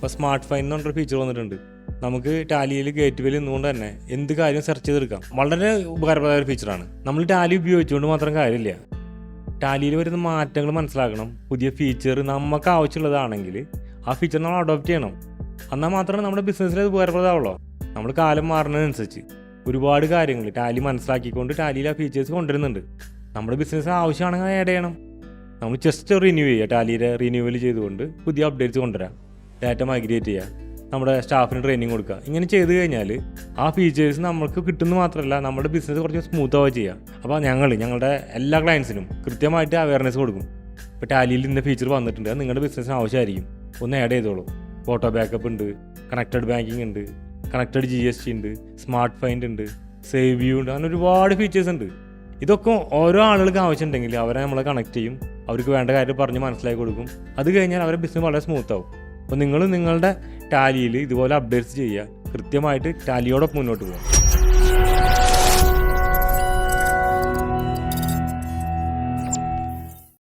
ഇപ്പോൾ smart fine എന്ന് പറഞ്ഞൊരു ഫീച്ചർ വന്നിട്ടുണ്ട്. നമുക്ക് ടാലിയിൽ ഗേറ്റ് വേയിൽ നിന്നുകൊണ്ട് തന്നെ എന്ത് കാര്യം സെർച്ച് ചെയ്തെടുക്കാം. വളരെ ഉപകാരപ്രദമായ ഒരു ഫീച്ചറാണ്. നമ്മൾ ടാലി ഉപയോഗിച്ചുകൊണ്ട് മാത്രം കാര്യമില്ല, ടാലിയിൽ വരുന്ന മാറ്റങ്ങൾ മനസ്സിലാക്കണം. പുതിയ ഫീച്ചർ നമുക്ക് ആവശ്യമുള്ളതാണെങ്കിൽ ആ ഫീച്ചർ നമ്മൾ അഡോപ്റ്റ് ചെയ്യണം. എന്നാൽ മാത്രമേ നമ്മുടെ ബിസിനസ്സിൽ അത് ഉപകാരപ്രദമാവുള്ളൂ. നമ്മൾ കാലം മാറുന്നതിനനുസരിച്ച് ഒരുപാട് കാര്യങ്ങൾ ടാലി മനസ്സിലാക്കിക്കൊണ്ട് ടാലിയിൽ ആ ഫീച്ചേഴ്സ് കൊണ്ടുവരുന്നുണ്ട്. നമ്മുടെ ബിസിനസ്സിന് ആവശ്യമാണെങ്കിൽ ആഡ് ചെയ്യണം. നമ്മൾ ജസ്റ്റ് റിന്യൂ ചെയ്യുക, ടാലിയുടെ റിന്യൂവൽ ചെയ്തുകൊണ്ട് പുതിയ അപ്ഡേറ്റ്സ് കൊണ്ടുവരാം, ഡാറ്റ മൈഗ്രേറ്റ് ചെയ്യുക, നമ്മുടെ സ്റ്റാഫിന് ട്രെയിനിങ് കൊടുക്കുക. ഇങ്ങനെ ചെയ്ത് കഴിഞ്ഞാൽ ആ ഫീച്ചേഴ്സ് നമുക്ക് കിട്ടുന്നത് മാത്രമല്ല, നമ്മുടെ ബിസിനസ് കുറച്ച് സ്മൂത്ത് ആവുക ചെയ്യുക. അപ്പോൾ ഞങ്ങളുടെ എല്ലാ ക്ലയൻസിനും കൃത്യമായിട്ട് അവയർനെസ് കൊടുക്കും. ഇപ്പോൾ ടാലിയിൽ ഇന്ന ഫീച്ചർ വന്നിട്ടുണ്ട്, അത് നിങ്ങളുടെ ബിസിനസ്സിന് ആവശ്യമായിരിക്കും, ഒന്ന് ആഡ് ചെയ്തോളൂ. ഫോട്ടോ ബാക്കപ്പ് ഉണ്ട്, കണക്റ്റഡ് ബാങ്കിങ് ഉണ്ട്, കണക്റ്റഡ് GST ഉണ്ട്, സ്മാർട്ട് ഫൈൻഡ് ഉണ്ട്, സേവ് വ്യൂ ഉണ്ട്, അങ്ങനെ ഒരുപാട് ഫീച്ചേഴ്സ് ഉണ്ട്. ഇതൊക്കെ ഓരോ ആളുകൾക്ക് ആവശ്യമുണ്ടെങ്കിൽ അവരെ നമ്മളെ കണക്ട് ചെയ്യും, അവർക്ക് വേണ്ട കാര്യം പറഞ്ഞ് മനസ്സിലാക്കി കൊടുക്കും. അത് കഴിഞ്ഞാൽ അവരുടെ ബിസിനസ് വളരെ സ്മൂത്ത് ആവും. അപ്പോൾ നിങ്ങൾ നിങ്ങളുടെ ടാലിയിൽ ഇതുപോലെ അപ്ഡേറ്റ്സ് ചെയ്യുക, കൃത്യമായിട്ട് ടാലിയോടൊപ്പം മുന്നോട്ട് പോകുക.